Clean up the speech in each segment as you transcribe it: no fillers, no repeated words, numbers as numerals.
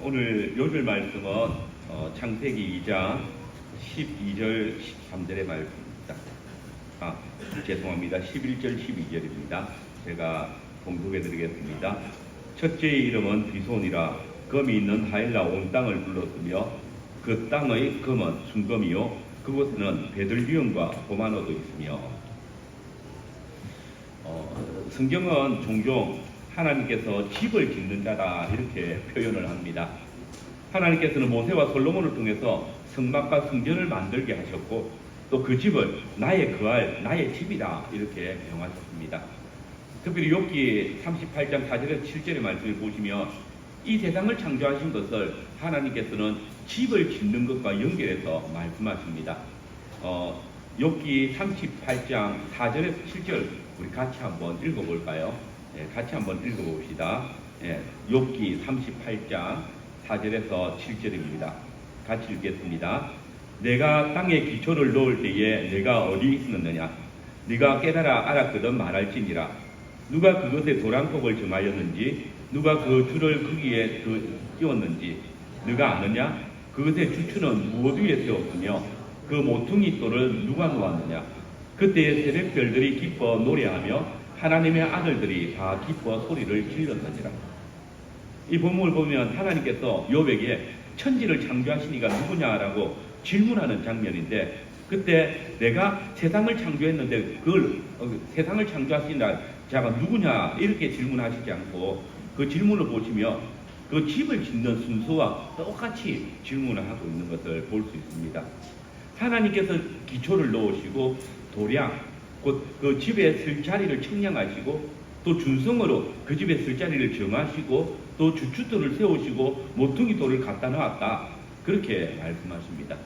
오늘 요절 말씀은 창세기 2장 12절 13절의 말씀입니다. 죄송합니다. 11절 12절입니다. 제가 봉독해 드리겠습니다. 첫째의 이름은 비손이라 검이 있는 하일라 온 땅을 불렀으며 그 땅의 검은 순검이요 그곳에는 베들리움과 고마노도 있으며. 성경은 종종 하나님께서 집을 짓는 자다 이렇게 표현을 합니다. 하나님께서는 모세와 솔로몬을 통해서 성막과 성전을 만들게 하셨고 또 그 집을 나의 거할 나의 집이다 이렇게 명하셨습니다. 특별히 욥기 38장 4절에서 7절의 말씀을 보시면 이 세상을 창조하신 것을 하나님께서는 집을 짓는 것과 연결해서 말씀하십니다. 욥기 38장 4절에서 7절 우리 같이 한번 읽어볼까요? 같이 한번 읽어봅시다. 욥기 38장 4절에서 7절입니다. 같이 읽겠습니다. 내가 땅에 기초를 놓을 때에 내가 어디 있었느냐? 네가 깨달아 알았거든 말할지니라. 누가 그것에 도랑법을 정하였는지 누가 그 줄을 거기에 끼웠는지 네가 아느냐? 그것의 주추는 무엇 위에 세웠으며 그 모퉁이 돌을 누가 놓았느냐? 그때의 새벽별들이 기뻐 노래하며 하나님의 아들들이 다 기뻐 소리를 질렀느니라. 이 본문을 보면 하나님께서 욥에게 천지를 창조하신 이가 누구냐라고 질문하는 장면인데, 그때 내가 세상을 창조했는데 그걸 세상을 창조하신 자가 누구냐 이렇게 질문하시지 않고 그 질문을 보시면 그 집을 짓는 순서와 똑같이 질문을 하고 있는 것을 볼 수 있습니다. 하나님께서 기초를 놓으시고 도량 곧 그 집에 쓸 자리를 청량하시고 또 준성으로 그 집에 쓸 자리를 정하시고 또 주춧돌을 세우시고 모퉁이 돌을 갖다 놨다 그렇게 말씀하십니다.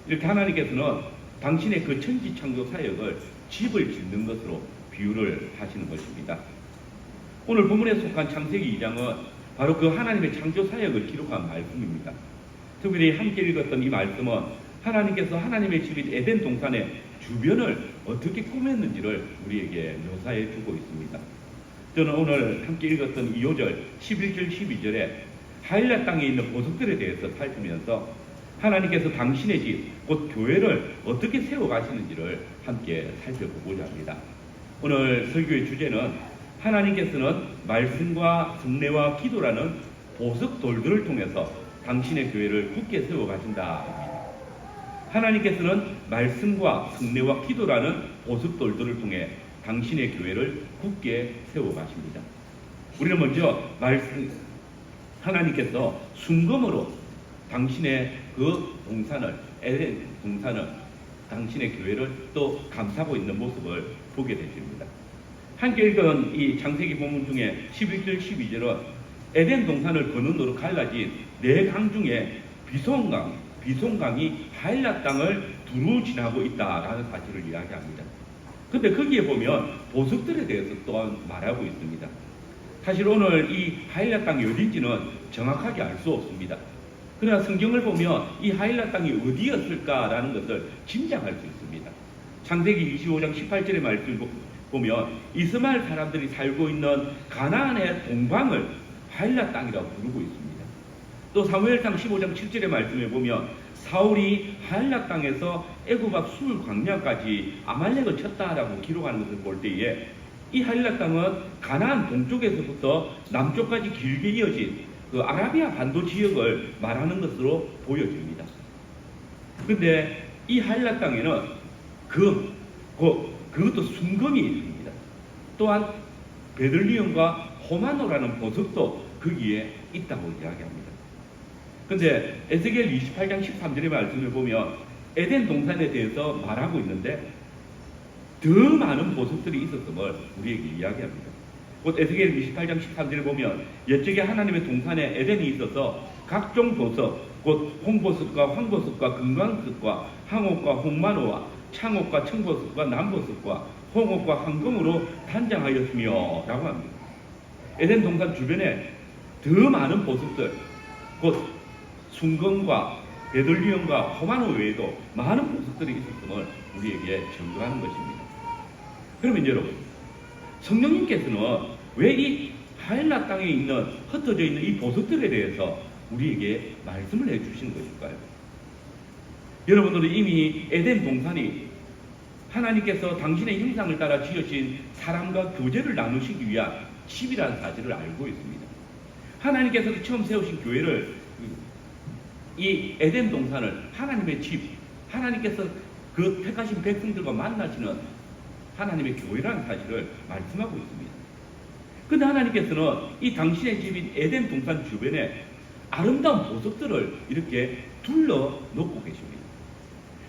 이렇게 하나님께서는 당신의 그 천지 창조 사역을 집을 짓는 것으로 비유를 하시는 것입니다. 오늘 본문에 속한 창세기 2장은 바로 그 하나님의 창조 사역을 기록한 말씀입니다. 특별히 함께 읽었던 이 말씀은 하나님께서 하나님의 집인 에덴 동산의 주변을 어떻게 꾸몄는지를 우리에게 묘사해 주고 있습니다. 저는 오늘 함께 읽었던 2절 11절 12절에 하일라 땅에 있는 보석들에 대해서 살피면서 하나님께서 당신의 집 곧 교회를 어떻게 세워가시는지를 함께 살펴보고자 합니다. 오늘 설교의 주제는 하나님께서는 말씀과 성례와 기도라는 보석돌들을 통해서 당신의 교회를 굳게 세워가신다. 하나님께서는 말씀과 성례와 기도라는 보석돌들을 통해 당신의 교회를 굳게 세워가십니다. 우리는 먼저 하나님께서 순검으로 당신의 그 동산을 에덴 동산을 당신의 교회를 또 감싸고 있는 모습을 보게 되십니다. 함께 읽은 이 창세기 본문 중에 11절 12절은 에덴 동산을 건너로 갈라진 네 강 중에 비손강이 하일라 땅을 두루 지나고 있다라는 사실을 이야기합니다. 근데 거기에 보면 보석들에 대해서 또한 말하고 있습니다. 사실 오늘 이 하일라 땅이 어딘지는 정확하게 알 수 없습니다. 그러나 성경을 보면 이 하일라 땅이 어디였을까라는 것을 짐작할 수 있습니다. 창세기 25장 18절의 말씀을 보면 이스마엘 사람들이 살고 있는 가나안의 동방을 하일라 땅이라고 부르고 있습니다. 또 사무엘상 15장 7절의 말씀에 보면 사울이 하일라 땅에서 애굽 앞 술 광야까지 아말렉을 쳤다라고 기록하는 것을 볼 때에 이 하일라 땅은 가나안 동쪽에서부터 남쪽까지 길게 이어진 그 아라비아 반도 지역을 말하는 것으로 보여집니다. 그런데 이 하일라 땅에는 그것도 순금이 있습니다. 또한 베들리움과 호마노라는 보석도 거기에 있다고 이야기합니다. 그런데 에스겔 28장 13절의 말씀을 보면 에덴 동산에 대해서 말하고 있는데 더 많은 보석들이 있었음을 우리에게 이야기합니다. 곧 에스겔 28장 13절을 보면 옛적에 하나님의 동산에 에덴이 있어서 각종 보석 곧 홍보석과 황보석과 금광석과 항옥과 홍마노와 창옥과 청보석과 남보석과 홍옥과 황금으로 단장하였으며 라고 합니다. 에덴 동산 주변에 더 많은 보석들 곧 순금과 베들리움과 호마노 외에도 많은 보석들이 있었음을 우리에게 증거하는 것입니다. 그러면 여러분, 성령님께서는 왜 이 하일라 땅에 있는 흩어져 있는 이 보석들에 대해서 우리에게 말씀을 해주시는 것일까요? 여러분들은 이미 에덴 동산이 하나님께서 당신의 형상을 따라 지으신 사람과 교제를 나누시기 위한 집이라는 사실을 알고 있습니다. 하나님께서 처음 세우신 교회를, 이 에덴 동산을 하나님의 집, 하나님께서 그 택하신 백성들과 만나시는 하나님의 교회라는 사실을 말씀하고 있습니다. 그런데 하나님께서는 이 당신의 집인 에덴 동산 주변에 아름다운 보석들을 이렇게 둘러 놓고 계십니다.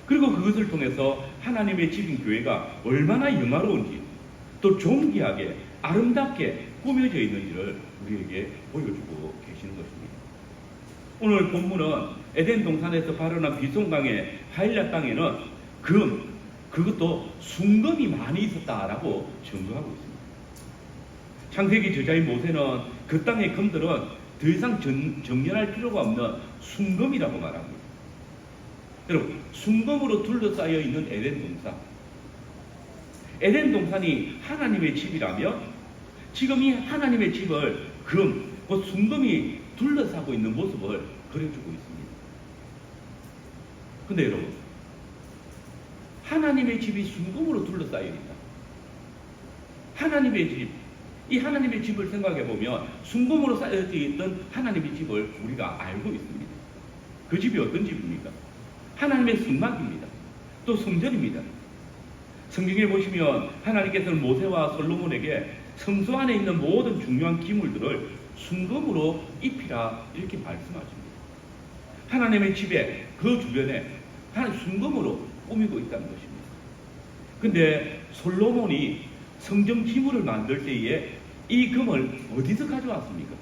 그리고 그것을 통해서 하나님의 집인 교회가 얼마나 영화로운지, 또 존귀하게 아름답게 꾸며져 있는지를 우리에게 보여주고 계시는 것입니다. 오늘 본문은 에덴 동산에서 발원한 비송강의 하일라 땅에는 그것도 순금이 많이 있었다라고 증거하고 있습니다. 창세기 저자인 모세는 그 땅의 금들은 더 이상 정렬할 필요가 없는 순금이라고 말합니다. 여러분, 순금으로 둘러싸여 있는 에덴 동산, 에덴 동산이 하나님의 집이라면 지금 이 하나님의 집을 곧 순금이 둘러싸고 있는 모습을 그려주고 있습니다. 근데 여러분, 하나님의 집이 순금으로 둘러싸여 있다. 하나님의 집, 이 하나님의 집을 생각해 보면 순금으로 쌓여져 있던 하나님의 집을 우리가 알고 있습니다. 그 집이 어떤 집입니까? 하나님의 성막입니다. 또 성전입니다. 성경에 보시면 하나님께서는 모세와 솔로몬에게 성소 안에 있는 모든 중요한 기물들을 순금으로 입히라 이렇게 말씀하십니다. 하나님의 집에 그 주변에 순금으로 꾸미고 있다는 것입니다. 근데 솔로몬이 성전 기물을 만들 때에 이 금을 어디서 가져왔습니까?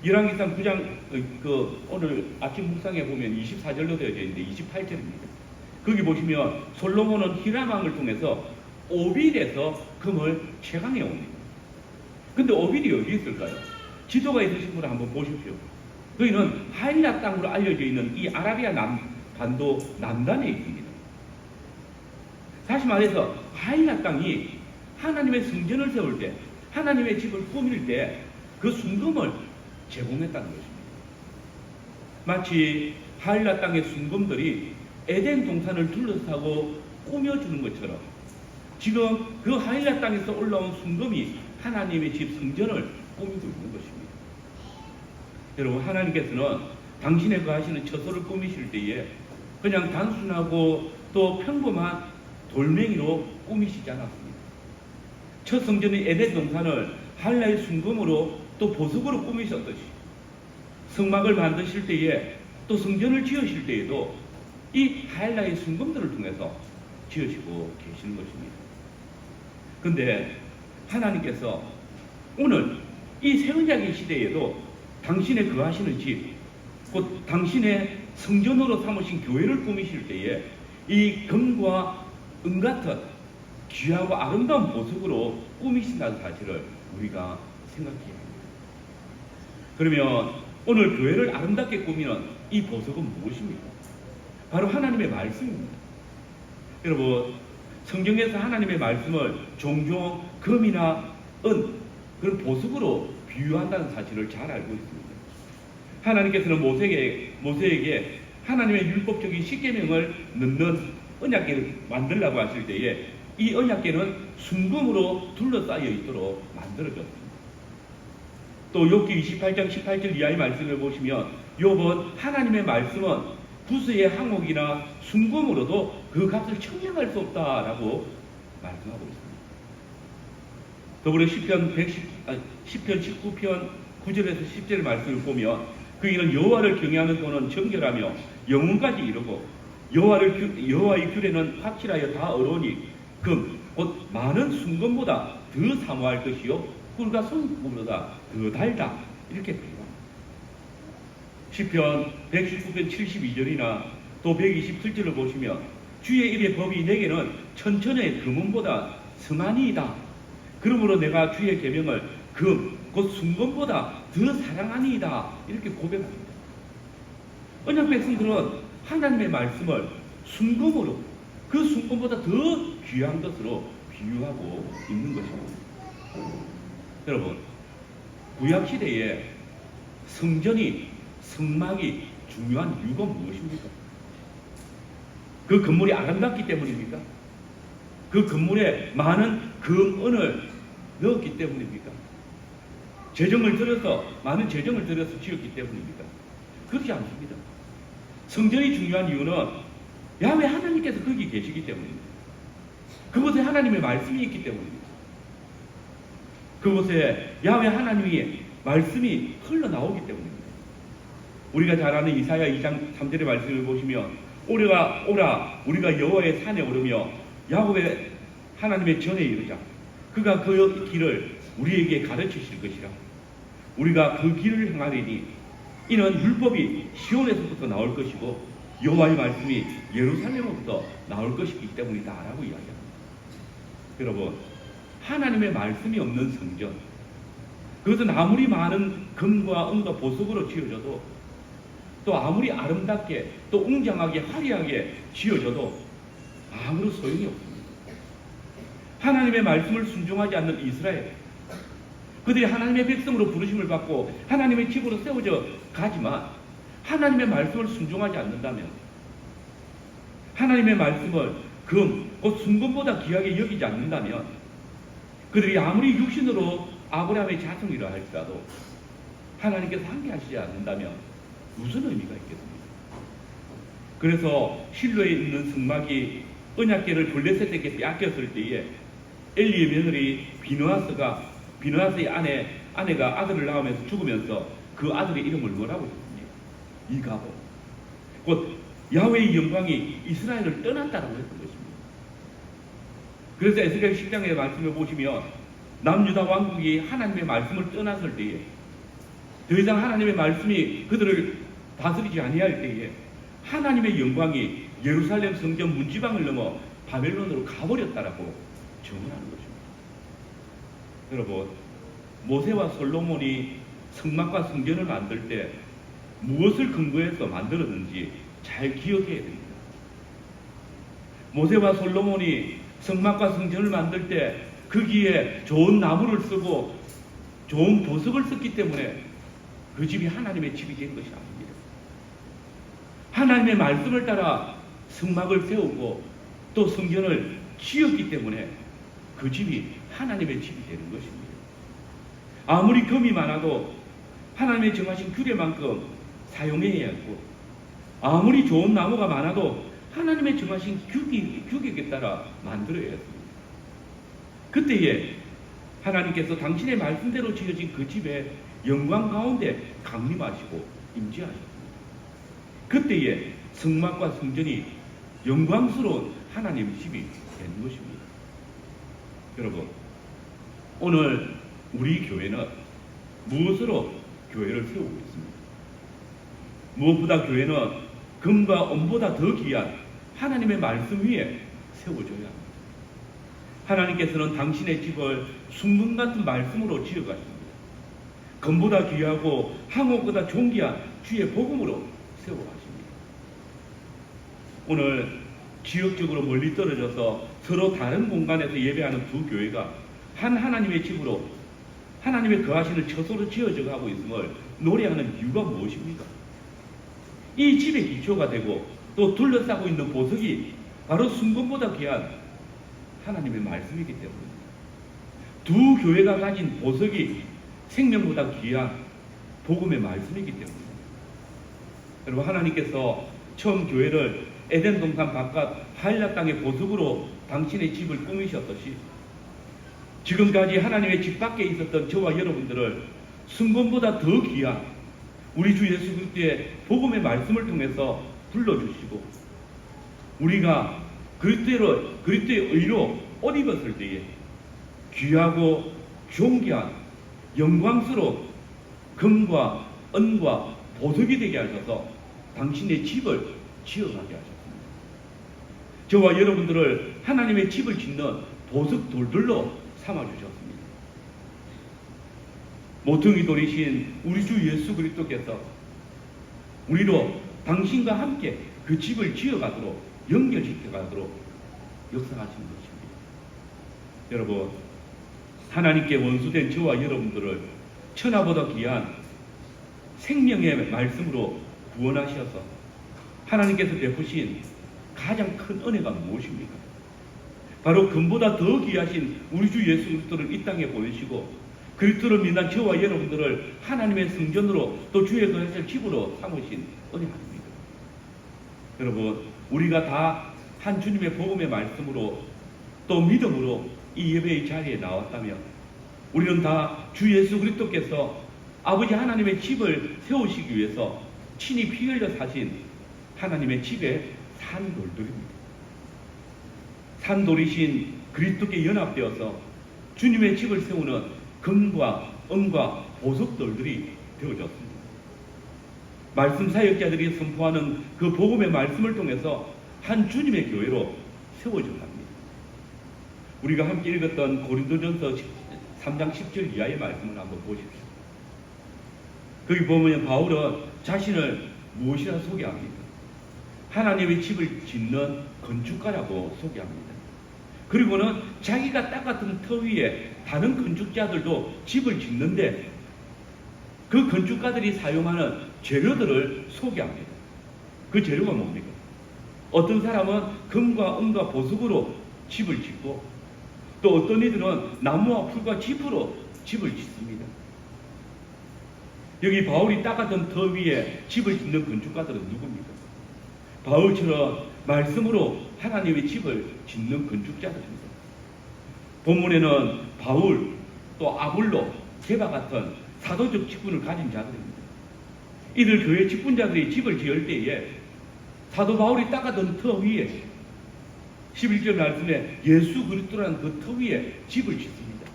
열왕기상 9장 오늘 아침 묵상에 보면 24절로 되어져 있는데 28절입니다. 거기 보시면 솔로몬은 히람왕을 통해서 오빌에서 금을 채광해 옵니다. 근데 오빌이 어디 있을까요? 지도가 있으신 분을 한번 보십시오. 거기는 하일라 땅으로 알려져 있는 이 아라비아 반도 남단에 있습니다. 다시 말해서 하일라 땅이 하나님의 성전을 세울 때, 하나님의 집을 꾸밀 때 그 순금을 제공했다는 것입니다. 마치 하일라 땅의 순금들이 에덴 동산을 둘러싸고 꾸며주는 것처럼 지금 그 하일라 땅에서 올라온 순금이 하나님의 집 성전을 꾸미고 있는 것입니다. 여러분, 하나님께서는 당신의 거하시는 처소를 꾸미실 때에 그냥 단순하고 또 평범한 돌멩이로 꾸미시지 않았습니다. 첫 성전인 에덴 동산을 하일라의 순금으로 또 보석으로 꾸미셨듯이 성막을 만드실 때에 또 성전을 지으실 때에도 이 하일라의 순금들을 통해서 지으시고 계시는 것입니다. 그런데 하나님께서 오늘 이 새언약의 시대에도 당신의 거하시는 집, 곧 당신의 성전으로 삼으신 교회를 꾸미실 때에 이 금과 은 같은 귀하고 아름다운 보석으로 꾸미신다는 사실을 우리가 생각해야 합니다. 그러면 오늘 교회를 아름답게 꾸미는 이 보석은 무엇입니까? 바로 하나님의 말씀입니다. 여러분, 성경에서 하나님의 말씀을 종종 금이나 은, 그런 보석으로 비유한다는 사실을 잘 알고 있습니다. 하나님께서는 모세에게 하나님의 율법적인 십계명을 넣는 언약궤를 만들라고 하실 때에 이 언약궤는 순금으로 둘러싸여 있도록 만들어졌습니다. 또 욥기 28장 18절 이하의 말씀을 보시면 욥은 하나님의 말씀은 부수의 항옥이나 순금으로도 그 값을 청량할 수 없다라고 말씀하고 있습니다. 더불어 시편 19편 9절에서 10절 말씀을 보면 그이는 여호와를 경외하는 도는 정결하며 영혼까지 이르고 여호와의 규례는 확실하여 다 어려우니 곧 많은 순금보다 더 사모할 것이요 꿀과 송금보다 더 달다 이렇게 표현합니다. 시편 119편 72절이나 또 127절을 보시면 주의 입의 법이 내게는 천천의 금은보다 성하니이다. 그러므로 내가 주의 계명을 곧 순금보다 더 사랑하니이다 이렇게 고백합니다. 언약 백성들은 하나님의 말씀을 순금으로 그 순금보다 더 귀한 것으로 비유하고 있는 것입니다. 여러분, 구약시대에 성막이 중요한 이유가 무엇입니까? 그 건물이 아름답기 때문입니까? 그 건물에 많은 금은을 넣었기 때문입니까? 많은 재정을 들여서 지었기 때문입니까? 그렇지 않습니다. 성전이 중요한 이유는 야훼 하나님께서 거기 계시기 때문입니다. 그곳에 하나님의 말씀이 있기 때문입니다. 그곳에 야훼 하나님의 말씀이 흘러나오기 때문입니다. 우리가 잘 아는 이사야 2장 3절의 말씀을 보시면 오라 우리가 여호와의 산에 오르며 야훼 하나님의 전에 이르자. 그가 그 길을 우리에게 가르치실 것이라. 우리가 그 길을 행하리니 이는 율법이 시온에서부터 나올 것이고 여호와의 말씀이 예루살렘으로부터 나올 것이기 때문이다 라고 이야기합니다. 여러분, 하나님의 말씀이 없는 성전, 그것은 아무리 많은 금과 은과 보석으로 지어져도, 또 아무리 아름답게 또 웅장하게 화려하게 지어져도 아무런 소용이 없습니다. 하나님의 말씀을 순종하지 않는 이스라엘, 그들이 하나님의 백성으로 부르심을 받고 하나님의 집으로 세워져 가지만 하나님의 말씀을 순종하지 않는다면, 하나님의 말씀을 곧 순금보다 귀하게 여기지 않는다면, 그들이 아무리 육신으로 아브라함의 자손이라 할지라도 하나님께서 함께하시지 않는다면 무슨 의미가 있겠습니까? 그래서 실로에 있는 성막이 언약궤를 블레셋에게 빼앗겼을 때에 엘리의 며느리 비느하스의 아내가 아들을 낳으면서 죽으면서 그 아들의 이름을 뭐라고 했습니까? 이가보. 곧 야훼의 영광이 이스라엘을 떠났다라고 했던 것입니다. 그래서 에스겔 10장의 말씀을 보시면 남유다 왕국이 하나님의 말씀을 떠났을 때에, 더 이상 하나님의 말씀이 그들을 다스리지 아니할 때에 하나님의 영광이 예루살렘 성전 문지방을 넘어 바벨론으로 가버렸다라고 증언하는 것입니다. 여러분, 모세와 솔로몬이 성막과 성전을 만들 때 무엇을 근거해서 만들었는지 잘 기억해야 됩니다. 모세와 솔로몬이 성막과 성전을 만들 때 거기에 좋은 나무를 쓰고 좋은 보석을 썼기 때문에 그 집이 하나님의 집이 된 것이 아닙니다. 하나님의 말씀을 따라 성막을 세우고 또 성전을 지었기 때문에 그 집이 하나님의 집이 되는 것입니다. 아무리 금이 많아도 하나님의 정하신 규례만큼 사용해야 하고, 아무리 좋은 나무가 많아도 하나님의 정하신 규격에 따라 만들어야 했습니다. 그때에 하나님께서 당신의 말씀대로 지어진 그 집에 영광 가운데 강림하시고 임재하셨습니다. 그때에 성막과 성전이 영광스러운 하나님의 집이 되는 것입니다. 여러분, 오늘 우리 교회는 무엇으로 교회를 세우고 있습니다? 무엇보다 교회는 금과 은보다 더 귀한 하나님의 말씀 위에 세워져야 합니다. 하나님께서는 당신의 집을 순금 같은 말씀으로 지어가십니다. 금보다 귀하고 항옥보다 존귀한 주의 복음으로 세워가십니다. 오늘 지역적으로 멀리 떨어져서 서로 다른 공간에서 예배하는 두 교회가 한 하나님의 집으로 하나님의 거하시는 처소로 지어져 가고 있음을 노래하는 이유가 무엇입니까? 이 집의 기초가 되고 또 둘러싸고 있는 보석이 바로 순금보다 귀한 하나님의 말씀이기 때문입니다. 두 교회가 가진 보석이 생명보다 귀한 복음의 말씀이기 때문입니다. 여러분, 하나님께서 처음 교회를 에덴 동산 바깥 할라 땅의 보석으로 당신의 집을 꾸미셨듯이 지금까지 하나님의 집 밖에 있었던 저와 여러분들을 순금보다 더 귀한 우리 주 예수 그리스도의 복음의 말씀을 통해서 불러주시고, 우리가 그리스도의 의로 옷 입었을 때에 귀하고 존귀한 영광스러운 금과 은과 보석이 되게 하셔서 당신의 집을 지어가게 하셨습니다. 저와 여러분들을 하나님의 집을 짓는 보석 돌들로 삼아주셨습니다. 모퉁이 돌이신 우리 주 예수 그리스도께서 우리로 당신과 함께 그 집을 지어가도록 연결시켜가도록 역사하신 것입니다. 여러분, 하나님께 원수된 저와 여러분들을 천하보다 귀한 생명의 말씀으로 구원하셔서 하나님께서 베푸신 가장 큰 은혜가 무엇입니까? 바로 금보다 더 귀하신 우리 주 예수 그리스도를 이 땅에 보내시고 그리스도를 믿는 저와 여러분들을 하나님의 성전으로 또 주의 거하실 집으로 삼으신 은혜 아닙니까? 여러분, 우리가 다 한 주님의 복음의 말씀으로 또 믿음으로 이 예배의 자리에 나왔다면 우리는 다 주 예수 그리스도께서 아버지 하나님의 집을 세우시기 위해서 친히 피 흘려 사신 하나님의 집의 산돌들입니다. 산돌이신 그리스도께 연합되어서 주님의 집을 세우는 금과 은과 보석돌들이 되어졌습니다. 말씀 사역자들이 선포하는 그 복음의 말씀을 통해서 한 주님의 교회로 세워져 갑니다. 우리가 함께 읽었던 고린도전서 3장 10절 이하의 말씀을 한번 보십시오. 거기 보면 바울은 자신을 무엇이라 소개합니까? 하나님의 집을 짓는 건축가라고 소개합니다. 그리고는 자기가 똑같은 터 위에 다른 건축자들도 집을 짓는데 그 건축가들이 사용하는 재료들을 소개합니다. 그 재료가 뭡니까? 어떤 사람은 금과 은과 보석으로 집을 짓고 또 어떤 이들은 나무와 풀과 짚으로 집을 짓습니다. 여기 바울이 닦았던 터 위에 집을 짓는 건축가들은 누굽니까? 바울처럼 말씀으로 하나님의 집을 짓는 건축자들입니다. 본문에는 바울 또 아볼로, 게바 같은 사도적 직분을 가진 자들입니다. 이들 교회 직분자들이 집을 지을 때에 사도 바울이 닦았던 터 위에 11절 말씀에 예수 그리스도라는 그 터 위에 집을 짓습니다.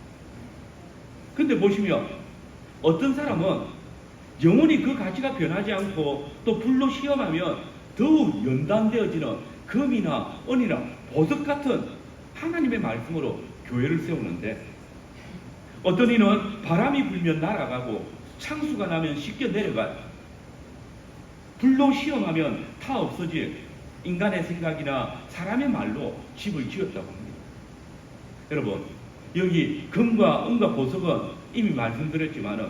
근데 보시면 어떤 사람은 영원히 그 가치가 변하지 않고 또 불로 시험하면 더욱 연단되어지는 금이나 은이나 보석 같은 하나님의 말씀으로 교회를 세우는데 어떤 이는 바람이 불면 날아가고 창수가 나면 씻겨 내려가요. 불로 시험하면 다 없어질 인간의 생각이나 사람의 말로 집을 지었다고 합니다. 여러분, 여기 금과 은과 보석은 이미 말씀드렸지만은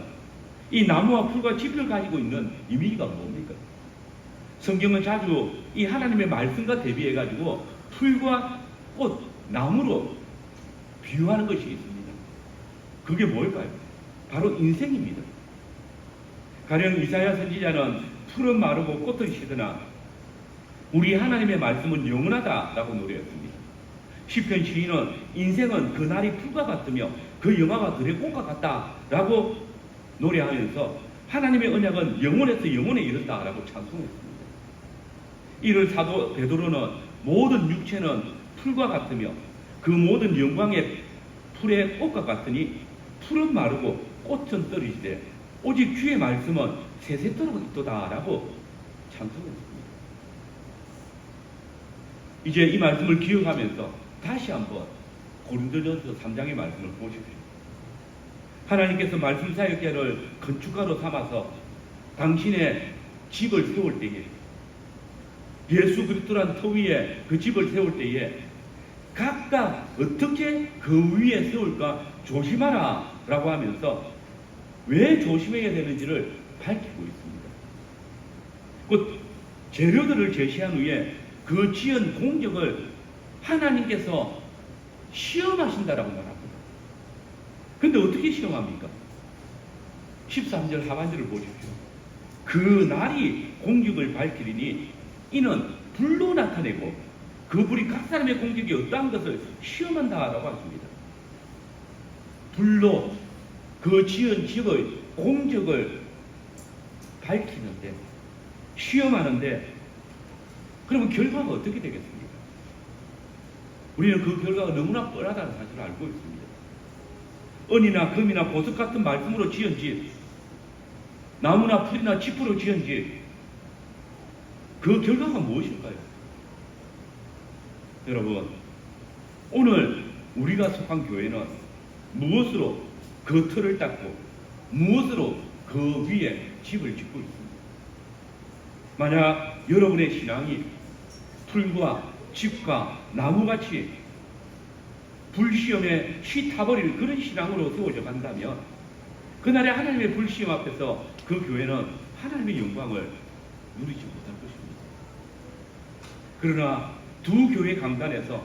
이 나무와 풀과 짚을 가지고 있는 의미가 뭡니까? 성경은 자주 이 하나님의 말씀과 대비해 가지고 풀과 꽃, 나무로 비유하는 것이 있습니다. 그게 뭘까요? 바로 인생입니다. 가령 이사야 선지자는 풀은 마르고 꽃은 시드나 우리 하나님의 말씀은 영원하다라고 노래했습니다. 시편 시인은 인생은 그날이 풀과 같으며 그 영화가 들의 꽃과 같다라고 노래하면서 하나님의 언약은 영원에서 영원에 이른다라고 찬송했습니다. 이를 사도 베드로는 모든 육체는 풀과 같으며 그 모든 영광의 풀의 꽃과 같으니 풀은 마르고 꽃은 떨어지되 오직 주의 말씀은 세세토록 있도다라고 찬송했습니다. 이제 이 말씀을 기억하면서 다시 한번 고린도전서 3장의 말씀을 보십시오. 하나님께서 말씀 사역자를 건축가로 삼아서 당신의 집을 세울 때에 예수 그리스도란 터 위에 그 집을 세울 때에 각각 어떻게 그 위에 세울까 조심하라 라고 하면서 왜 조심해야 되는지를 밝히고 있습니다. 그 재료들을 제시한 후에 그 지은 공적을 하나님께서 시험하신다라고 말합니다. 근데 어떻게 시험합니까? 13절 하반절을 보십시오. 그 날이 공적을 밝히리니 이는 불로 나타내고 그 불이 각 사람의 공적이 어떠한 것을 시험한다라고 하십니다. 불로 그 지은 집의 공적을 밝히는데 시험하는데 그러면 결과가 어떻게 되겠습니까? 우리는 그 결과가 너무나 뻔하다는 사실을 알고 있습니다. 은이나 금이나 보석 같은 말씀으로 지은 집, 나무나 풀이나 짚으로 지은 집, 그 결과가 무엇일까요? 여러분, 오늘 우리가 속한 교회는 무엇으로 그 틀을 닦고 무엇으로 그 위에 집을 짓고 있습니다. 만약 여러분의 신앙이 풀과 짚과 나무같이 불시험에 휘 타버릴 그런 신앙으로 세워져 간다면 그날의 하나님의 불시험 앞에서 그 교회는 하나님의 영광을 누리지 못할 것입니다. 그러나 두 교회 강단에서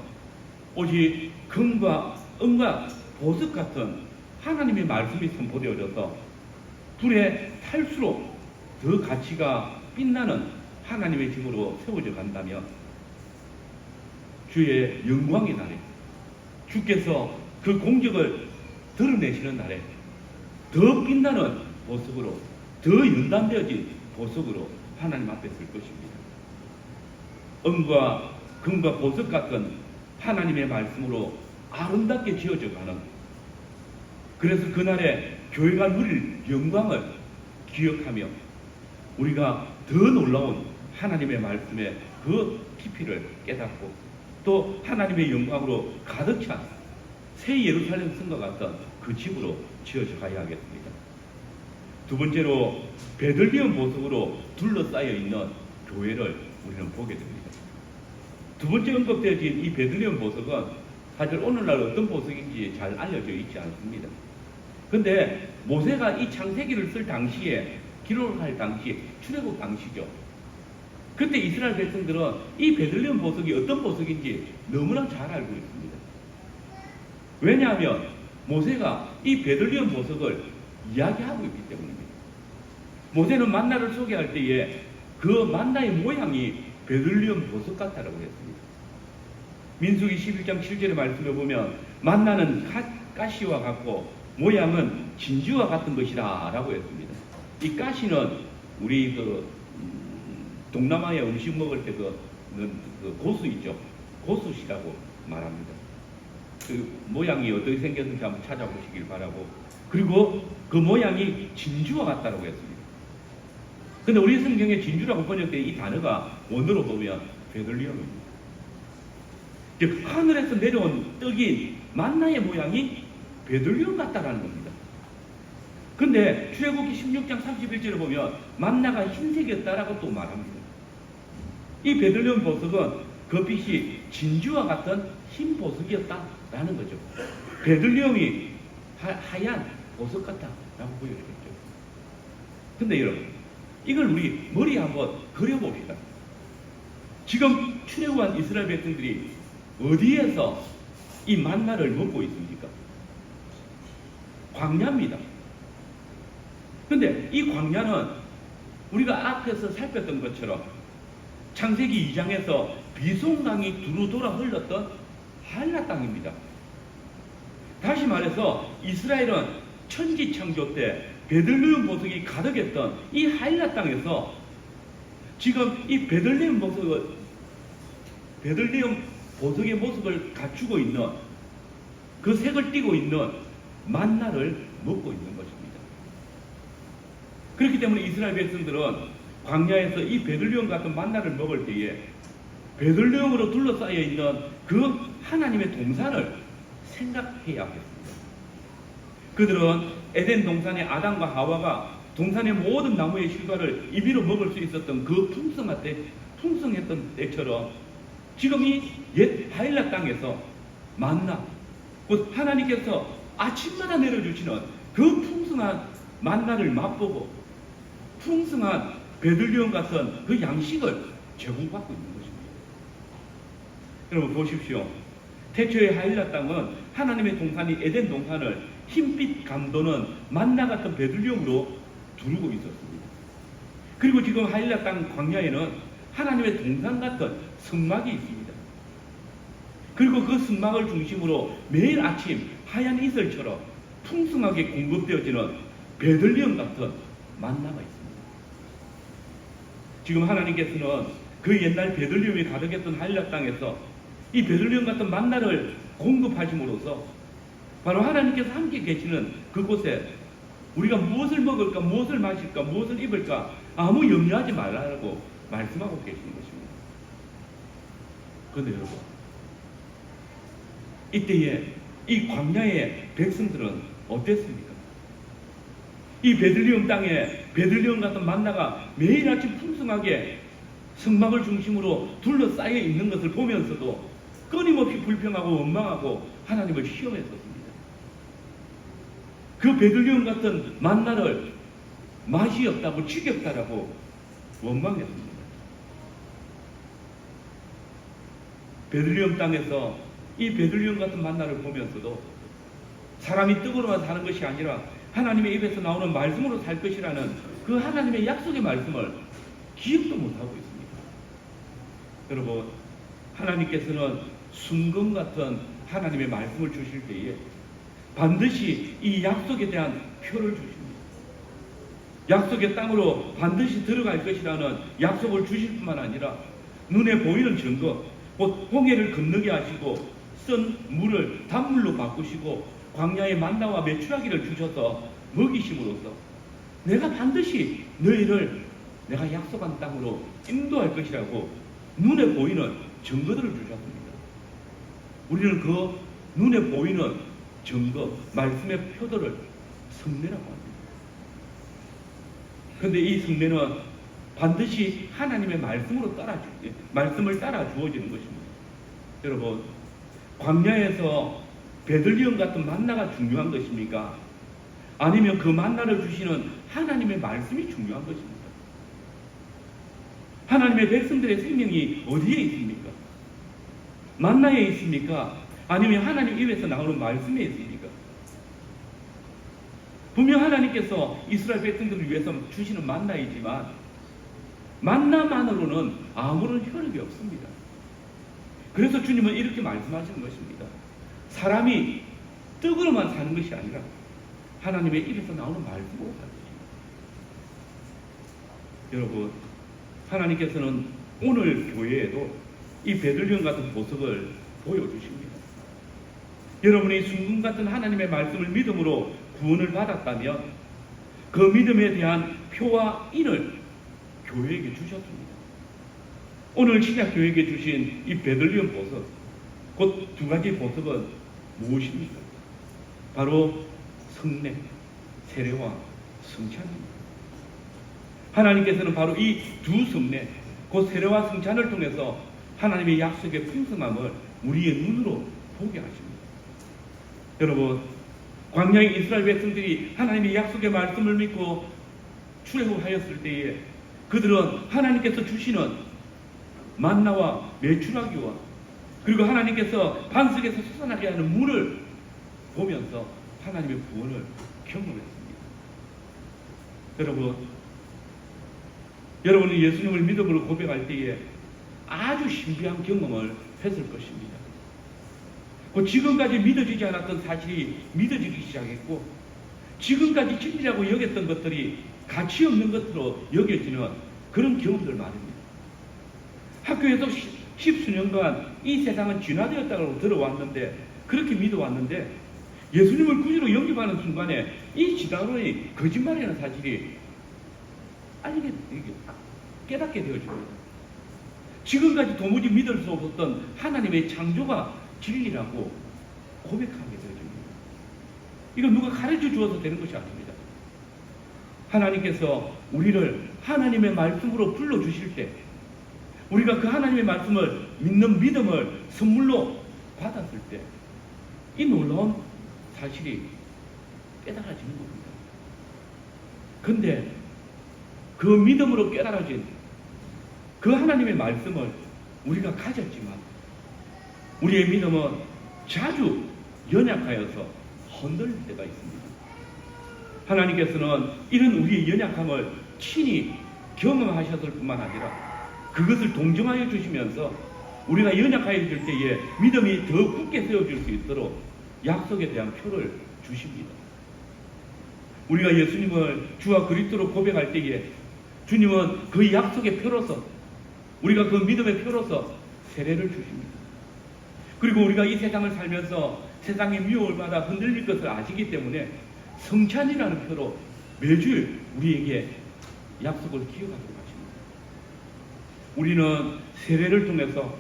오직 금과 은과 보석 같은 하나님의 말씀이 선포되어져서 불에 탈수록 더 가치가 빛나는 하나님의 집으로 세워져 간다면 주의 영광의 날에 주께서 그 공격을 드러내시는 날에 더 빛나는 보석으로 더 연단되어진 보석으로 하나님 앞에 설 것입니다. 은과 금과 보석 같은 하나님의 말씀으로 아름답게 지어져 가는, 그래서 그날에 교회가 누릴 영광을 기억하며 우리가 더 놀라운 하나님의 말씀의 그 깊이를 깨닫고 또 하나님의 영광으로 가득 찬 새 예루살렘 성과 같은 그 집으로 지어져 가야 하겠습니다. 두 번째로 베들레헴 보석으로 둘러싸여 있는 교회를 우리는 보게 됩니다. 두 번째 언급되어진 이 베들레헴 보석은 사실 오늘날 어떤 보석인지 잘 알려져 있지 않습니다. 근데 모세가 이 창세기를 쓸 당시에, 기록을 할 당시에 출애굽 당시죠. 그때 이스라엘 백성들은 이 베들레헴 보석이 어떤 보석인지 너무나 잘 알고 있습니다. 왜냐하면 모세가 이 베들레헴 보석을 이야기하고 있기 때문입니다. 모세는 만나를 소개할 때에 그 만나의 모양이 베들레헴 보석 같다라고 했습니다. 민수기 11장 7절의 말씀을 보면 만나는 가시와 같고 모양은 진주와 같은 것이다 라고 했습니다. 이 가시는 우리 동남아의 음식 먹을 때 그 고수 있죠. 고수시라고 말합니다. 그 모양이 어떻게 생겼는지 한번 찾아보시길 바라고, 그리고 그 모양이 진주와 같다라고 했습니다. 근데 우리 성경에 진주라고 번역된 이 단어가 원어로 보면 베들레헴입니다. 즉 하늘에서 내려온 떡인 만나의 모양이 베들레헴 같다라는 겁니다. 근데 출애굽기 16장 31절에 보면 만나가 흰색이었다라고 또 말합니다. 이 베들레헴 보석은 그 빛이 진주와 같은 흰 보석이었다라는 거죠. 베들레헴이 하얀 보석 같다라고 보여주겠죠. 근데 여러분, 이걸 우리 머리에 한번 그려봅시다. 지금 출애굽한 이스라엘 백성들이 어디에서 이 만나를 먹고 있습니까? 광야입니다. 근데 이 광야는 우리가 앞에서 살폈던 것처럼 창세기 2장에서 비송강이 두루 돌아 흘렀던 한라 땅입니다. 다시 말해서 이스라엘은 천지창조 때 베들레헴 보석이 가득했던 이 한라 땅에서 지금 이 베들레헴 보석의 모습을 갖추고 있는, 그 색을 띠고 있는 만나를 먹고 있는 것입니다. 그렇기 때문에 이스라엘 백성들은 광야에서 이 베들레헴 같은 만나를 먹을 때에 베들레헴으로 둘러싸여 있는 그 하나님의 동산을 생각해야 하겠습니다. 그들은 에덴 동산의 아담과 하와가 동산의 모든 나무의 실과를 임의로 먹을 수 있었던 그 풍성했던 때처럼 지금 이 옛 하일라 땅에서 만나, 곧 하나님께서 아침마다 내려주시는 그 풍성한 만나를 맛보고 풍성한 베들레헴 같은 그 양식을 제공받고 있는 것입니다. 여러분 보십시오. 태초의 하일라 땅은 하나님의 동산이 에덴 동산을 흰빛 감도는 만나 같은 베들레헴으로 두르고 있었습니다. 그리고 지금 하일라 땅 광야에는 하나님의 동산 같은 성막이 있습니다. 그리고 그 성막을 중심으로 매일 아침 하얀 이슬처럼 풍성하게 공급되어지는 베들레헴 같은 만나가 있습니다. 지금 하나님께서는 그 옛날 베들레헴이 가득했던 하일라 땅에서 이 베들레헴 같은 만나를 공급하심으로써 바로 하나님께서 함께 계시는 그곳에 우리가 무엇을 먹을까, 무엇을 마실까, 무엇을 입을까 아무 염려하지 말라고 말씀하고 계시는 것입니다. 그런데 여러분, 이때에 이 광야의 백성들은 어땠습니까? 이 베들레헴 땅에 베들레헴 같은 만나가 매일 아침 풍성하게 성막을 중심으로 둘러싸여 있는 것을 보면서도 끊임없이 불평하고 원망하고 하나님을 시험했었습니다. 그 베들레헴 같은 만나를 맛이 없다고 지겹다라고 원망했습니다. 베들레헴 땅에서 이 베들레헴 같은 만나를 보면서도 사람이 떡으로만 사는 것이 아니라 하나님의 입에서 나오는 말씀으로 살 것이라는 그 하나님의 약속의 말씀을 기억도 못하고 있습니다. 여러분, 하나님께서는 순금 같은 하나님의 말씀을 주실 때에 반드시 이 약속에 대한 표를 주십니다. 약속의 땅으로 반드시 들어갈 것이라는 약속을 주실 뿐만 아니라 눈에 보이는 증거, 곧 홍해를 건너게 하시고 쓴 물을 단물로 바꾸시고 광야의 만나와 메추라기를 주셔서 먹이심으로써 내가 반드시 너희를 내가 약속한 땅으로 인도할 것이라고 눈에 보이는 증거들을 주셨습니다. 우리는 그 눈에 보이는 증거, 말씀의 표들을 성례라고 합니다. 그런데 이 성례는 반드시 하나님의 말씀을 따라 주어지는 것입니다. 여러분, 광야에서 베들레헴 같은 만나가 중요한 것입니까? 아니면 그 만나를 주시는 하나님의 말씀이 중요한 것입니까? 하나님의 백성들의 생명이 어디에 있습니까? 만나에 있습니까? 아니면 하나님 입에서 나오는 말씀에 있습니까? 분명 하나님께서 이스라엘 백성들을 위해서 주시는 만나이지만 만나만으로는 아무런 효력이 없습니다. 그래서 주님은 이렇게 말씀하시는 것입니다. 사람이 떡으로만 사는 것이 아니라 하나님의 입에서 나오는 말씀으로 사는 것입니다. 여러분, 하나님께서는 오늘 교회에도 이 베들레헴 같은 보석을 보여주십니다. 여러분이 순금 같은 하나님의 말씀을 믿음으로 구원을 받았다면 그 믿음에 대한 표와 인을 교회에게 주셨습니다. 오늘 신약교회에게 주신 이 베들레헴 보석, 곧 두 가지 보석은 무엇입니까? 바로 성례, 세례와 성찬입니다. 하나님께서는 바로 이 두 성례, 곧 세례와 성찬을 통해서 하나님의 약속의 풍성함을 우리의 눈으로 보게 하십니다. 여러분, 광야의 이스라엘 백성들이 하나님의 약속의 말씀을 믿고 출애굽하였을 때에 그들은 하나님께서 주시는 만나와 메추라기와 그리고 하나님께서 반석에서 솟아나게 하는 물을 보면서 하나님의 구원을 경험했습니다. 여러분은 예수님을 믿음으로 고백할 때에 아주 신비한 경험을 했을 것입니다. 지금까지 믿어지지 않았던 사실이 믿어지기 시작했고 지금까지 진리라고 여겼던 것들이 가치 없는 것으로 여겨지는 그런 경험들 말입니다. 학교에서 십수년간 이 세상은 진화되었다고 들어왔는데 그렇게 믿어왔는데 예수님을 구주로 영접하는 순간에 이 진화론이 거짓말이라는 사실이 깨닫게 되어집니다. 지금까지 도무지 믿을 수 없었던 하나님의 창조가 진리라고 고백하게 되어집니다. 이건 누가 가르쳐 주어서 되는 것이 아닙니다. 하나님께서 우리를 하나님의 말씀으로 불러주실 때 우리가 그 하나님의 말씀을 믿는 믿음을 선물로 받았을 때 이 놀라운 사실이 깨달아지는 겁니다. 그런데 그 믿음으로 깨달아진 그 하나님의 말씀을 우리가 가졌지만 우리의 믿음은 자주 연약하여서 흔들릴 때가 있습니다. 하나님께서는 이런 우리의 연약함을 친히 경험하셨을 뿐만 아니라 그것을 동정하여 주시면서 우리가 연약하여질 때에 믿음이 더 굳게 세워질 수 있도록 약속에 대한 표를 주십니다. 우리가 예수님을 주와 그리스도로 고백할 때에 주님은 그 약속의 표로서 우리가 그 믿음의 표로서 세례를 주십니다. 그리고 우리가 이 세상을 살면서 세상의 미혹을 받아 흔들릴 것을 아시기 때문에 성찬이라는 표로 매주 우리에게 약속을 기억하도록 하십니다. 우리는 세례를 통해서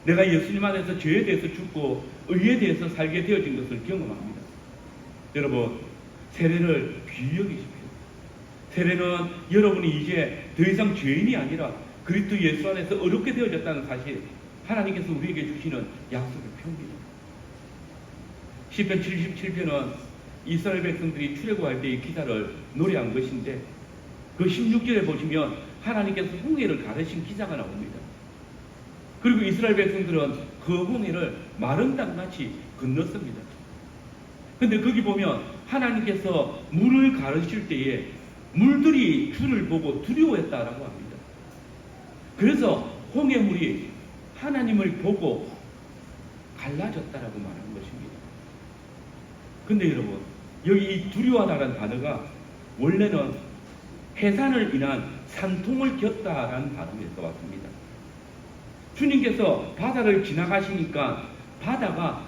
내가 예수님 안에서 죄에 대해서 죽고 의에 대해서 살게 되어진 것을 경험합니다. 여러분, 세례를 귀히 여기십시오. 세례는 여러분이 이제 더 이상 죄인이 아니라 그리스도 예수 안에서 어렵게 되어졌다는 사실, 하나님께서 우리에게 주시는 약속의 표입니다. 시편 77편은 이스라엘 백성들이 출애굽할 때의 기사를 노래한 것인데 그 16절에 보시면 하나님께서 홍해를 가르신 기사가 나옵니다. 그리고 이스라엘 백성들은 그 홍해를 마른 땅같이 건넜습니다. 근데 거기 보면 하나님께서 물을 가르칠 때에 물들이 주를 보고 두려워했다라고 합니다. 그래서 홍해물이 하나님을 보고 갈라졌다라고 말하는 것입니다. 근데 여러분, 여기 이 두려워하다라는 단어가 원래는 해산을 인한 산통을 겪다라는 단어에서 왔습니다. 주님께서 바다를 지나가시니까 바다가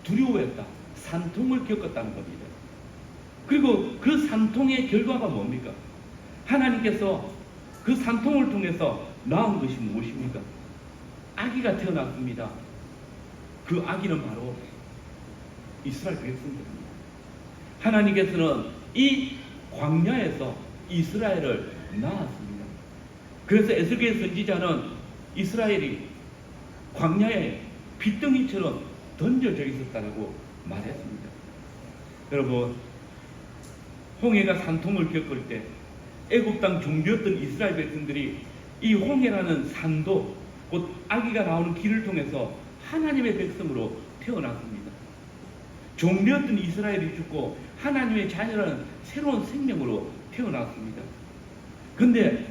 두려워했다, 산통을 겪었다는 겁니다. 그리고 그 산통의 결과가 뭡니까? 하나님께서 그 산통을 통해서 낳은 것이 무엇입니까? 아기가 태어났습니다. 그 아기는 바로 이스라엘 백성들입니다. 하나님께서는 이 광야에서 이스라엘을 낳았습니다. 그래서 에스겔 선지자는 이스라엘이 광야에 빗덩이처럼 던져져 있었다고 말했습니다. 여러분, 홍해가 산통을 겪을 때 애굽 땅 종되었던 이스라엘 백성들이 이 홍해라는 산도 곧 아기가 나오는 길을 통해서 하나님의 백성으로 태어났습니다. 종되었던 이스라엘이 죽고 하나님의 자녀라는 새로운 생명으로 태어났습니다. 근데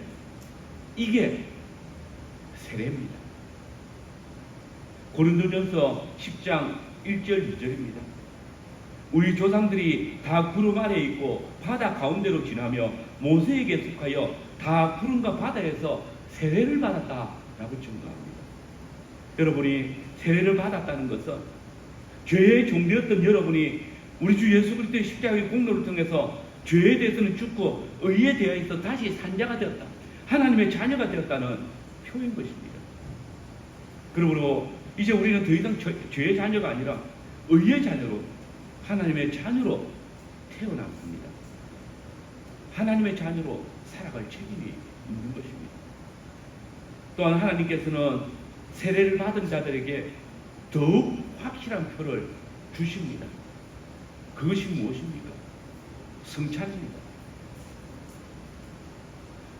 이게 세례입니다. 고린도전서 10장 1절 2절입니다. 우리 조상들이 다 구름 아래에 있고 바다 가운데로 지나며 모세에게 속하여 다 구름과 바다에서 세례를 받았다라고 증거합니다. 여러분이 세례를 받았다는 것은 죄의 종되었던 여러분이 우리 주 예수 그리스도의 십자가의 공로를 통해서 죄에 대해서는 죽고 의에 대해서 다시 산자가 되었다, 하나님의 자녀가 되었다는 표현인 것입니다. 그러므로 이제 우리는 더 이상 죄의 자녀가 아니라 의의 자녀로, 하나님의 자녀로 태어났습니다. 하나님의 자녀로 살아갈 책임이 있는 것입니다. 또한 하나님께서는 세례를 받은 자들에게 더욱 확실한 표를 주십니다. 그것이 무엇입니까? 성찬입니다.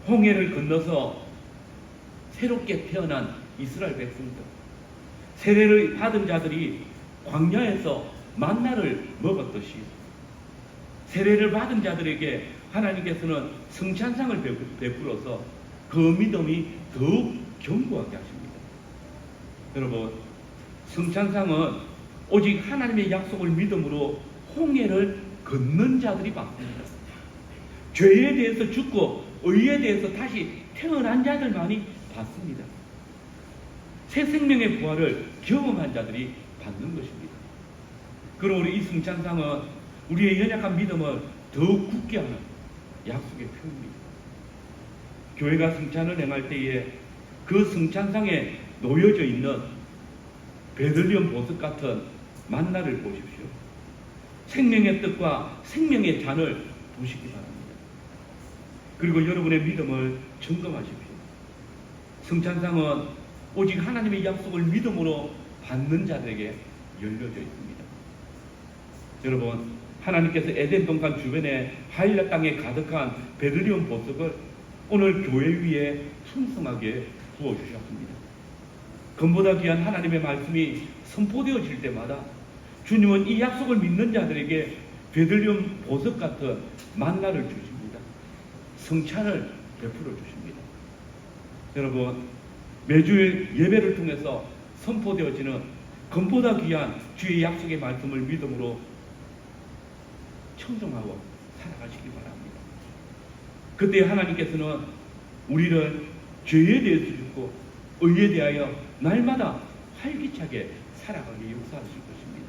홍해를 건너서 새롭게 태어난 이스라엘 백성들, 세례를 받은 자들이 광야에서 만나를 먹었듯이 세례를 받은 자들에게 하나님께서는 성찬상을 베풀어서 그 믿음이 더욱 견고하게 하십니다. 여러분, 성찬상은 오직 하나님의 약속을 믿음으로 홍해를 걷는 자들이 받습니다. 죄에 대해서 죽고 의에 대해서 다시 태어난 자들만이 받습니다. 새 생명의 부활을 경험한 자들이 받는 것입니다. 그러므로 이 성찬상은 우리의 연약한 믿음을 더욱 굳게 하는 약속의 표입니다. 교회가 성찬을 행할 때에 그 성찬상에 놓여져 있는 베들리엄 보석 같은 만나를 보십시오. 생명의 뜻과 생명의 잔을 보시기 바랍니다. 그리고 여러분의 믿음을 점검하십시오. 성찬상은 오직 하나님의 약속을 믿음으로 받는 자들에게 열려져 있습니다. 여러분, 하나님께서 에덴 동산 주변에 하일라 땅에 가득한 베들리엄 보석을 오늘 교회 위에 풍성하게 부어주셨습니다. 금보다 귀한 하나님의 말씀이 선포되어질 때마다 주님은 이 약속을 믿는 자들에게 베들리엄 보석 같은 만나를 주십니다. 성찬을 베풀어 주십니다. 여러분, 매주일 예배를 통해서 선포되어지는 금보다 귀한 주의 약속의 말씀을 믿음으로 청정하고 살아가시기 바랍니다. 그때 하나님께서는 우리를 죄에 대해서 죽고 의에 대하여 날마다 활기차게 살아가게 역사하실 것입니다.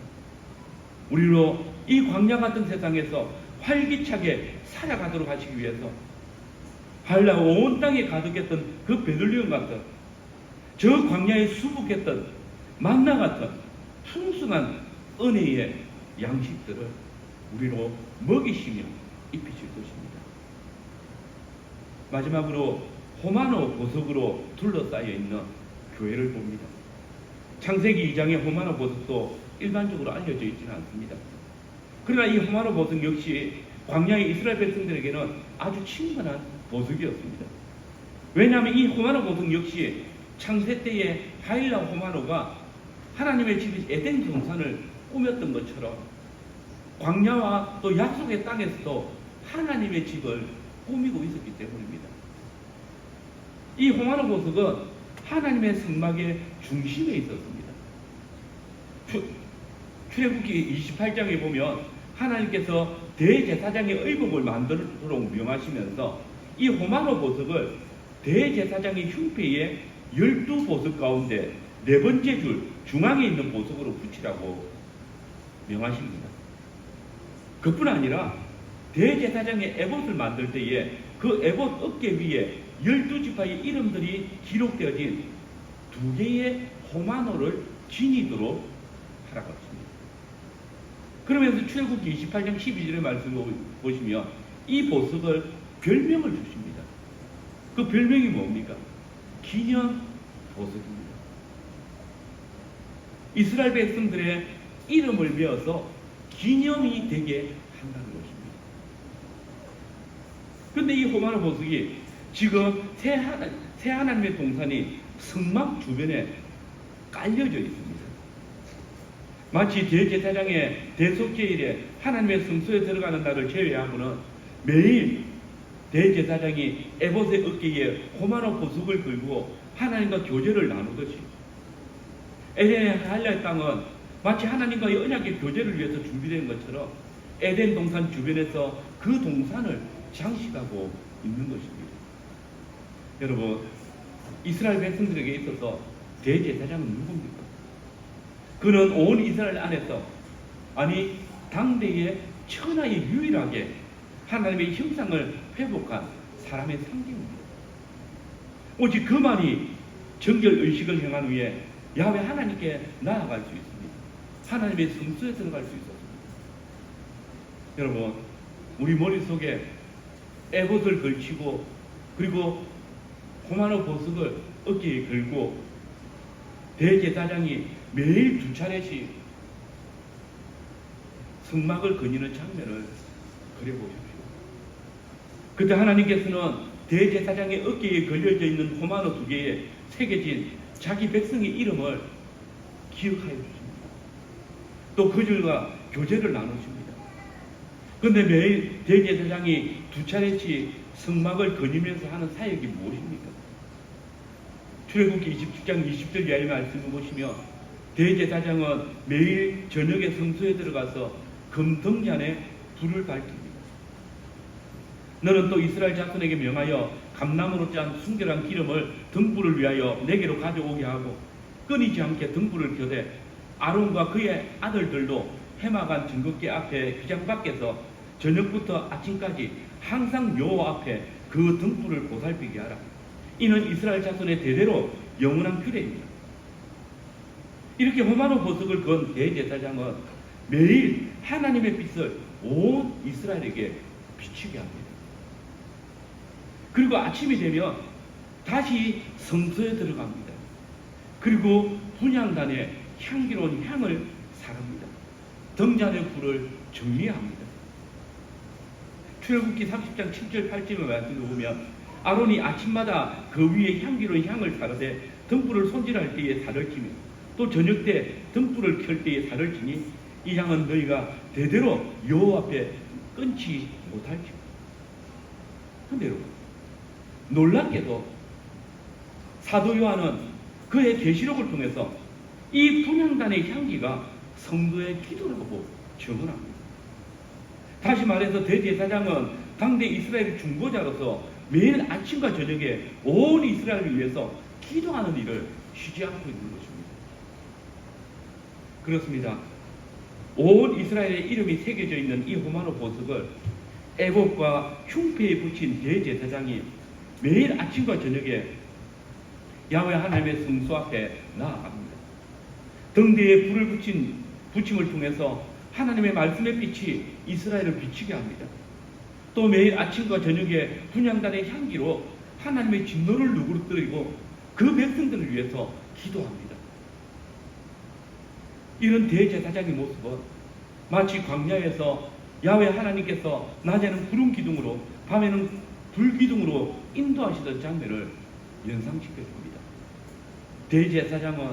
우리로 이 광야 같은 세상에서 활기차게 살아가도록 하시기 위해서 한라 온 땅에 가득했던 그 베들리엄 같은, 저 광야에 수북했던 만나 같은 풍성한 은혜의 양식들을 우리로 먹이시며 입히실 것입니다. 마지막으로 호마노 보석으로 둘러싸여 있는 교회를 봅니다. 창세기 2장의 호마노 보석도 일반적으로 알려져 있지는 않습니다. 그러나 이 호마노 보석 역시 광야의 이스라엘 백성들에게는 아주 친근한 보석이었습니다. 왜냐하면 이 호마노 보석 역시 창세 때의 하일라 호마노가 하나님의 집 에덴 동산을 꾸몄던 것처럼 광야와 또 약속의 땅에서도 하나님의 집을 꾸미고 있었기 때문입니다. 이 호마노 보석은 하나님의 성막의 중심에 있었습니다. 출애굽기 28장에 보면 하나님께서 대제사장의 의복을 만들도록 명하시면서 이 호마노 보석을 대제사장의 흉패에 12보석 가운데 네 번째 줄 중앙에 있는 보석으로 붙이라고 명하십니다. 그뿐 아니라 대제사장의 에봇을 만들 때에 그 에봇 어깨 위에 12지파의 이름들이 기록되어진 2개의 호마노를 지니도록 하라고 했습니다. 그러면서 출애굽기 28장 12절의 말씀을 보시면 이 보석을 별명을 주십니다. 그 별명이 뭡니까? 기념 보석입니다. 이스라엘 백성들의 이름을 메어서 기념이 되게 한다는 것입니다. 그런데 이 호마노 보석이 지금 새 하나님의 동산이 성막 주변에 깔려져 있습니다. 마치 대제사장의 대속제일에 하나님의 성소에 들어가는 날을 제외하고는 매일 대제사장이 에봇의 어깨에 호마노 보석을 걸고 하나님과 교제를 나누듯이 에덴의 할례의 땅은 마치 하나님과의 언약의 교제를 위해서 준비된 것처럼 에덴 동산 주변에서 그 동산을 장식하고 있는 것입니다. 여러분, 이스라엘 백성들에게 있어서 대제사장은 누굽니까? 그는 온 이스라엘 안에서, 아니 당대의 천하에 유일하게 하나님의 형상을 회복한 사람의 상징입니다. 오직 그만이 정결 의식을 행한 후에 야훼 하나님께 나아갈 수 있습니다. 하나님의 성소에 들어갈 수 있었습니다. 여러분, 우리 머릿속에 에봇을 걸치고 그리고 호마노 보석을 어깨에 걸고 대제사장이 매일 2차례씩 성막을 거니는 장면을 그려보십시오. 그때 하나님께서는 대제사장의 어깨에 걸려져 있는 호마노 2개에 새겨진 자기 백성의 이름을 기억하여 주십니다. 또 그들과 교제를 나누십니다. 그런데 매일 대제사장이 2차례씩 성막을 거니면서 하는 사역이 무엇입니까? 출애굽기 27장 20절 이하의 말씀을 보시면 대제사장은 매일 저녁에 성소에 들어가서 금등잔에 불을 밝힙니다. 너는 또 이스라엘 자손에게 명하여 감나무로 짠 순결한 기름을 등불을 위하여 내게로 가져오게 하고 끊이지 않게 등불을 켜되 아론과 그의 아들들도 해마간 증거계 앞에 휘장 밖에서 저녁부터 아침까지 항상 여호와 앞에 그 등불을 보살피게 하라. 이는 이스라엘 자손의 대대로 영원한 규례입니다. 이렇게 호마노 보석을 건 대제사장은 매일 하나님의 빛을 온 이스라엘에게 비추게 합니다. 그리고 아침이 되면 다시 성소에 들어갑니다. 그리고 분향단에 향기로운 향을 사릅니다. 등잔의 불을 정리합니다. 출애굽기 30장 7절 8절의 말씀을 보면 아론이 아침마다 그 위에 향기로운 향을 사르되 등불을 손질할 때에 살을 치며 또 저녁 때 등불을 켤 때에 살을 치니 이 향은 너희가 대대로 여호와 앞에 끊지 못할지어다. 그런데 여러분, 놀랍게도 사도 요한은 그의 계시록을 통해서 이 분향단의 향기가 성도의 기도라고 증언합니다. 다시 말해서 대제사장은 당대 이스라엘 중보자로서 매일 아침과 저녁에 온 이스라엘을 위해서 기도하는 일을 쉬지 않고 있는 것입니다. 그렇습니다. 온 이스라엘의 이름이 새겨져 있는 이 호마노 보석을 에봇과 흉패에 붙인 대제사장이 매일 아침과 저녁에 야훼 하나님의 성소 앞에 나아갑니다. 등대에 불을 붙임을 통해서 하나님의 말씀의 빛이 이스라엘을 비추게 합니다. 또 매일 아침과 저녁에 분향단의 향기로 하나님의 진노를 누그러뜨리고 그 백성들을 위해서 기도합니다. 이런 대제사장의 모습은 마치 광야에서 야훼 하나님께서 낮에는 구름 기둥으로 밤에는 불기둥으로 인도하시던 장면을 연상시켜줍니다. 대제사장은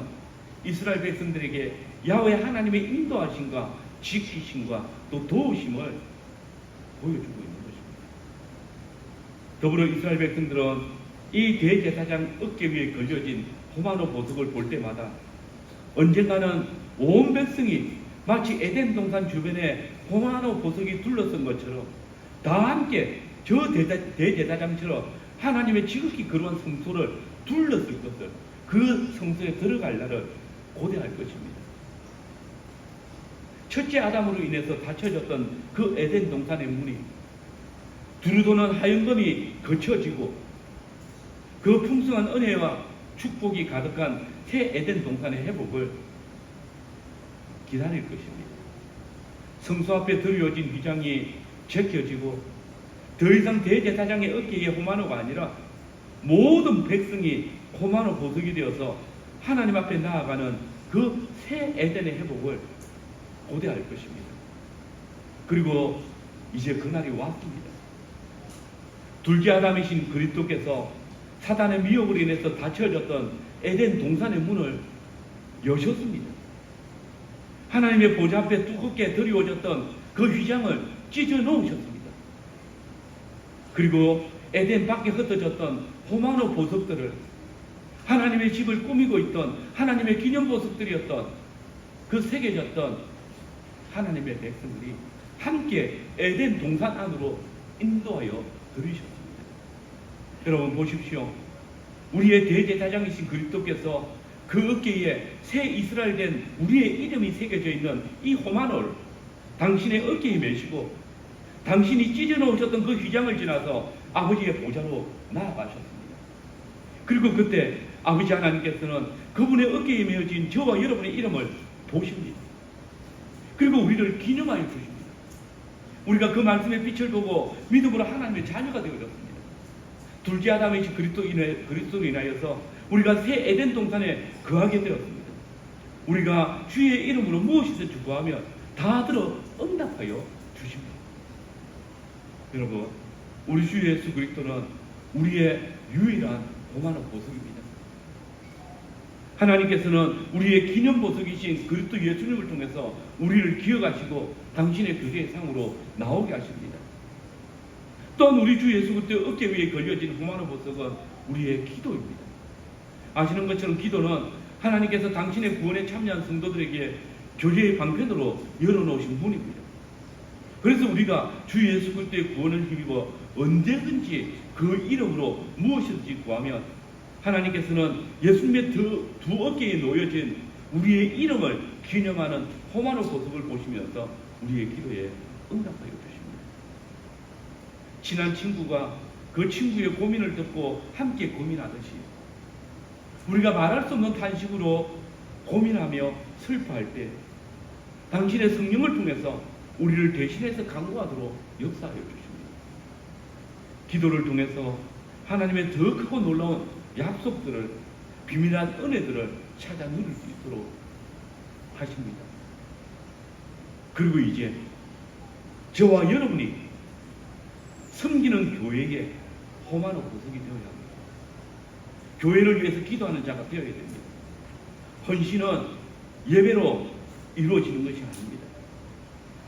이스라엘 백성들에게 야훼 하나님의 인도하심과 지키심과 또 도우심을 보여주고 있는 것입니다. 더불어 이스라엘 백성들은 이 대제사장 어깨 위에 걸려진 호마노 보석을 볼 때마다 언젠가는 온 백성이 마치 에덴 동산 주변에 호마노 보석이 둘러선 것처럼 다 함께 저 대제사장처럼 하나님의 지극히 거룩한 성소를 둘렀을 것을, 그 성소에 들어갈 날을 고대할 것입니다. 첫째 아담으로 인해서 닫혀졌던 그 에덴 동산의 문이 두루 도는 하얀검이 거쳐지고 그 풍성한 은혜와 축복이 가득한 새 에덴 동산의 회복을 기다릴 것입니다. 성소 앞에 드려진 휘장이 제껴지고 더 이상 대제사장의 어깨에 호마노가 아니라 모든 백성이 호마노 보석이 되어서 하나님 앞에 나아가는 그 새 에덴의 회복을 고대할 것입니다. 그리고 이제 그날이 왔습니다. 둘째 아담이신 그리스도께서 사단의 미혹으로 인해서 닫혀졌던 에덴 동산의 문을 여셨습니다. 하나님의 보좌 앞에 두껍게 드리워졌던 그 휘장을 찢어 놓으셨습니다. 그리고 에덴 밖에 흩어졌던 호마노 보석들을, 하나님의 집을 꾸미고 있던 하나님의 기념 보석들이었던 그 새겨졌던 하나님의 백성들이 함께 에덴 동산 안으로 인도하여 들이셨습니다. 여러분 보십시오. 우리의 대제사장이신 그리스도께서 그 어깨에 새 이스라엘 된 우리의 이름이 새겨져 있는 이 호마노를 당신의 어깨에 메시고 당신이 찢어 놓으셨던 그 휘장을 지나서 아버지의 보좌로 나아가셨습니다. 그리고 그때 아버지 하나님께서는 그분의 어깨에 메어진 저와 여러분의 이름을 보십니다. 그리고 우리를 기념하여 주십니다. 우리가 그 말씀의 빛을 보고 믿음으로 하나님의 자녀가 되어졌습니다. 둘째 아담이신 그리스도로 인하여서 우리가 새 에덴 동산에 거하게 되었습니다. 우리가 주의 이름으로 무엇이든지 구하면 다 들어 응답하여 주십니다. 여러분, 우리 주 예수 그리스도는 우리의 유일한 호마노 보석입니다. 하나님께서는 우리의 기념 보석이신 그리스도 예수님을 통해서 우리를 기억하시고 당신의 교제의 상으로 나오게 하십니다. 또한 우리 주 예수 그리스도의 어깨 위에 걸려진 호마노 보석은 우리의 기도입니다. 아시는 것처럼 기도는 하나님께서 당신의 구원에 참여한 성도들에게 교제의 방편으로 열어놓으신 문입니다. 그래서 우리가 주 예수 그리스도의 구원을 힘입어 언제든지 그 이름으로 무엇이든지 구하면 하나님께서는 예수님의 두 어깨에 놓여진 우리의 이름을 기념하는 호마노 보석을 보시면서 우리의 기도에 응답하여 주십니다. 친한 친구가 그 친구의 고민을 듣고 함께 고민하듯이 우리가 말할 수 없는 탄식으로 고민하며 슬퍼할 때 당신의 성령을 통해서 우리를 대신해서 강구하도록 역사하여 주십니다. 기도를 통해서 하나님의 더 크고 놀라운 약속들을, 비밀한 은혜들을 찾아 누릴 수 있도록 하십니다. 그리고 이제 저와 여러분이 섬기는 교회에 호마노 보석이 되어야 합니다. 교회를 위해서 기도하는 자가 되어야 됩니다. 헌신은 예배로 이루어지는 것이 아닙니다.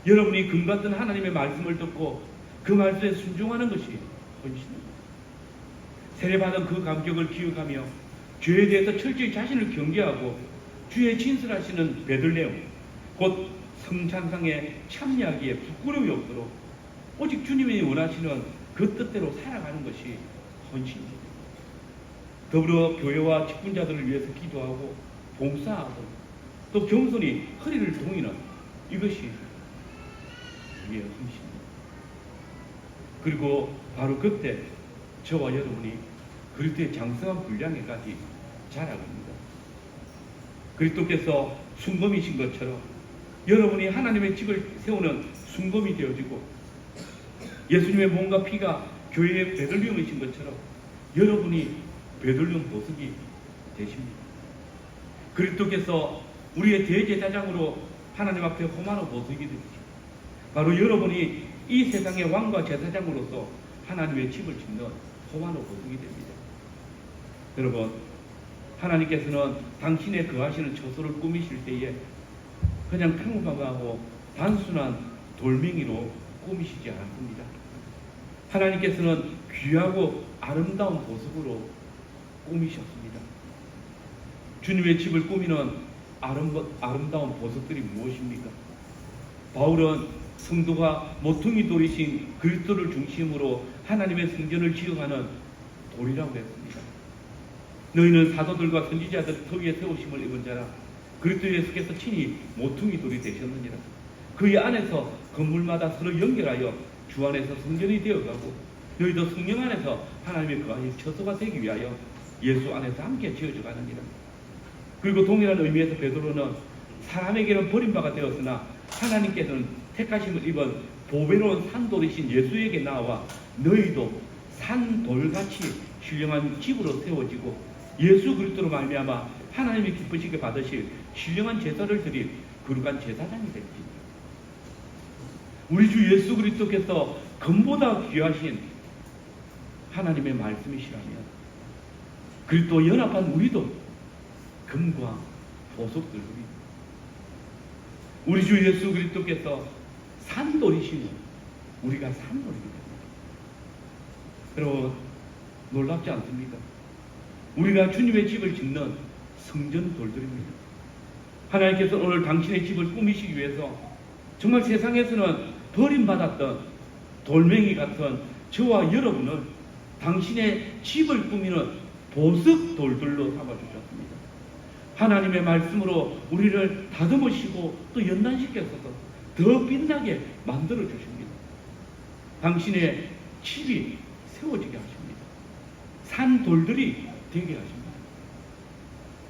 여러분이 금같은 하나님의 말씀을 듣고 그 말씀에 순종하는 것이 헌신입니다. 세례받은 그 감격을 기억하며 죄에 대해서 철저히 자신을 경계하고 주의 진술하시는 베들레헴, 곧 성찬상에 참여하기에 부끄러움이 없도록 오직 주님이 원하시는 그 뜻대로 살아가는 것이 헌신입니다. 더불어 교회와 직분자들을 위해서 기도하고 봉사하고 또 겸손히 허리를 동이는 이것이 우리의 헌신입니다. 그리고 바로 그때 저와 여러분이 그리스도의 장성한 분량에까지 자라갑니다. 그리스도께서 순검이신 것처럼 여러분이 하나님의 집을 세우는 순검이 되어지고 예수님의 몸과 피가 교회의 베들레헴이신 것처럼 여러분이 베들레헴 보석이 되십니다. 그리스도께서 우리의 대제사장으로 하나님 앞에 호마노 보석이 되시고 바로 여러분이 이 세상의 왕과 제사장으로서 하나님의 집을 짓는 소망의 보석이 됩니다. 여러분, 하나님께서는 당신의 거하시는 처소를 꾸미실 때에 그냥 평범하고 단순한 돌멩이로 꾸미시지 않았습니다. 하나님께서는 귀하고 아름다운 보석으로 꾸미셨습니다. 주님의 집을 꾸미는 아름다운 보석들이 무엇입니까? 바울은 성도가 모퉁이 돌이신 그리스도를 중심으로 하나님의 성전을 지어가는 돌이라고 했습니다. 너희는 사도들과 선지자들 터 위에 세우심을 입은 자라. 그리스도 예수께서 친히 모퉁이 돌이 되셨느니라. 그의 안에서 건물마다 서로 연결하여 주 안에서 성전이 되어가고 너희도 성령 안에서 하나님의 거하실 처소가 되기 위하여 예수 안에서 함께 지어져 가느니라. 그리고 동일한 의미에서 베드로는 사람에게는 버림바가 되었으나 하나님께서는 택하심을 입은 보배로운 산돌이신 예수에게 나와 너희도 산돌같이 신령한 집으로 세워지고 예수 그리스도로 말미암아 하나님이 기쁘시게 받으실 신령한 제사를 드릴 거룩한 제사장이 될지. 우리 주 예수 그리스도께서 금보다 귀하신 하나님의 말씀이시라면 그리스도 연합한 우리도 금과 보석들입니다. 우리 주 예수 그리스도께서 산돌이시면 우리가 산돌이게 됩니다. 여러분, 놀랍지 않습니까? 우리가 주님의 집을 짓는 성전 돌들입니다. 하나님께서 오늘 당신의 집을 꾸미시기 위해서 정말 세상에서는 버림받았던 돌멩이 같은 저와 여러분을 당신의 집을 꾸미는 보석 돌들로 삼아주셨습니다. 하나님의 말씀으로 우리를 다듬으시고 또 연단시켜서 더 빛나게 만들어 주십니다. 당신의 집이 세워지게 하십니다. 산 돌들이 되게 하십니다.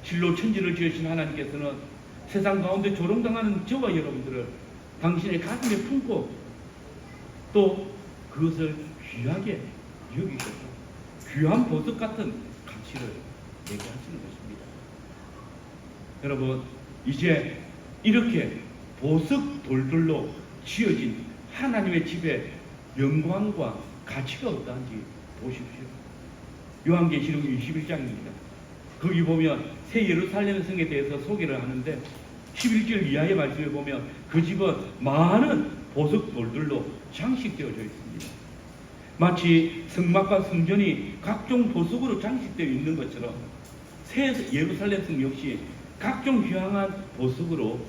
실로 천지를 지으신 하나님께서는 세상 가운데 조롱당하는 저와 여러분들을 당신의 가슴에 품고 또 그것을 귀하게 여기셔서 귀한 보석 같은 가치를 내게 하시는 것입니다. 여러분, 이제 이렇게 보석 돌들로 지어진 하나님의 집의 영광과 가치가 어떠한지 보십시오. 요한계시록 21장입니다. 거기 보면 새 예루살렘 성에 대해서 소개를 하는데 11절 이하의 말씀에 보면 그 집은 많은 보석 돌들로 장식되어져 있습니다. 마치 성막과 성전이 각종 보석으로 장식되어 있는 것처럼 새 예루살렘 성 역시 각종 휘황한 보석으로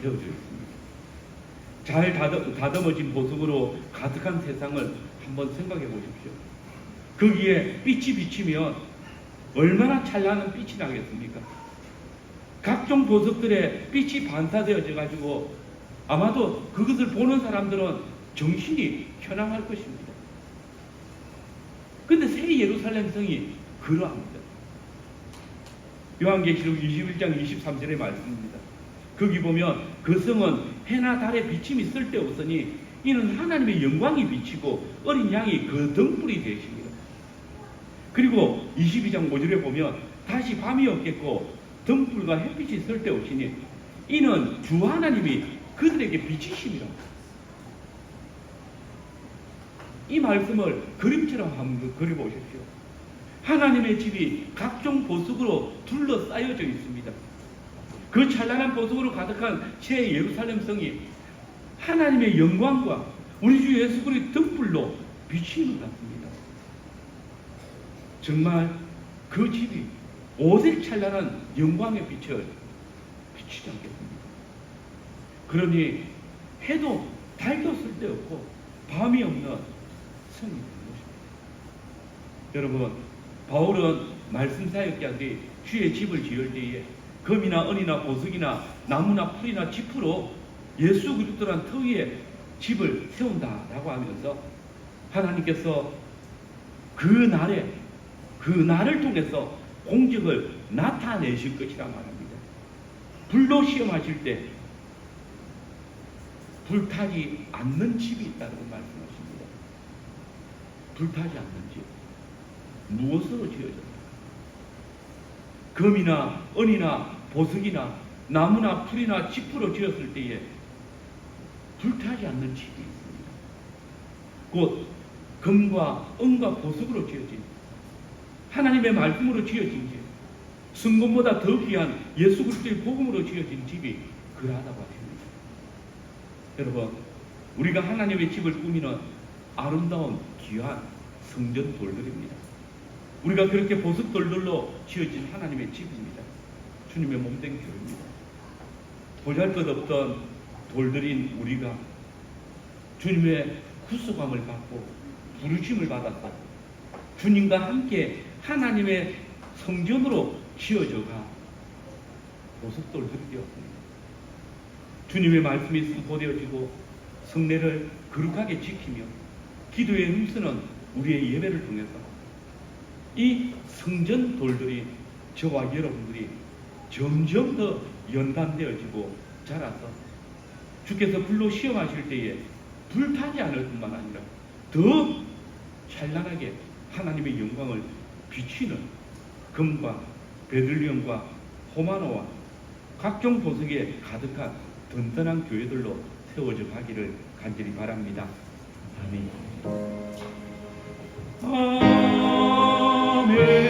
되어져 있습니다. 잘 다듬어진 보석으로 가득한 세상을 한번 생각해 보십시오. 거기에 빛이 비치면 얼마나 찬란한 빛이 나겠습니까? 각종 보석들의 빛이 반사되어져 가지고 아마도 그것을 보는 사람들은 정신이 현황할 것입니다. 근데 새 예루살렘 성이 그러합니다. 요한계시록 21장 23절의 말씀입니다. 거기 보면 그 성은 해나 달의 비침이 쓸데없으니 이는 하나님의 영광이 비치고 어린 양이 그 등불이 되십니다. 그리고 22장 5절에 보면 다시 밤이 없겠고 등불과 햇빛이 쓸데없으니 이는 주 하나님이 그들에게 비치심이라. 이 말씀을 그림처럼 한번 그려보십시오. 하나님의 집이 각종 보석으로 둘러싸여져 있습니다. 그 찬란한 보석으로 가득한 새 예루살렘 성이 하나님의 영광과 우리 주 예수 그리스도의 등불로 비치는 것 같습니다. 정말 그 집이 오색 찬란한 영광의 빛을 비치지 않겠습니까? 그러니 해도 달도 쓸데없고 밤이 없는 성이 되는 것입니다. 여러분, 바울은 말씀 사역자들이 주의 집을 지을 때에 금이나 은이나 보석이나 나무나 풀이나 짚으로 예수 그리스도란 터 위에 집을 세운다라고 하면서 하나님께서 그 날을 통해서 공적을 나타내실 것이라 말합니다. 불로 시험하실 때 불타지 않는 집이 있다고 말씀하십니다. 불타지 않는 집. 무엇으로 지어졌다? 금이나 은이나 보석이나 나무나 풀이나 짚으로 지었을 때에 불타지 않는 집이 있습니다. 곧 금과 은과 보석으로 지어진, 하나님의 말씀으로 지어진 집, 성금보다 더 귀한 예수 그리스도의 복음으로 지어진 집이 그러하다고 하십니다. 여러분, 우리가 하나님의 집을 꾸미는 아름다운 귀한 성전 돌들입니다. 우리가 그렇게 보석돌들로 지어진 하나님의 집입니다. 주님의 몸된 교회입니다. 보잘것없던 돌들인 우리가 주님의 구속함을 받고 부르심을 받았다. 주님과 함께 하나님의 성전으로 지어져가 보석돌들이 되었습니다. 주님의 말씀이 선포되어지고 성례를 거룩하게 지키며 기도에 힘쓰는 우리의 예배를 통해서 이 성전 돌들이 저와 여러분들이 점점 더 연단되어지고 자라서 주께서 불로 시험하실 때에 불타지 않을 뿐만 아니라 더 찬란하게 하나님의 영광을 비치는 금과 베들리엄과 호마노와 각종 보석에 가득한 든든한 교회들로 세워져 가기를 간절히 바랍니다. 아멘.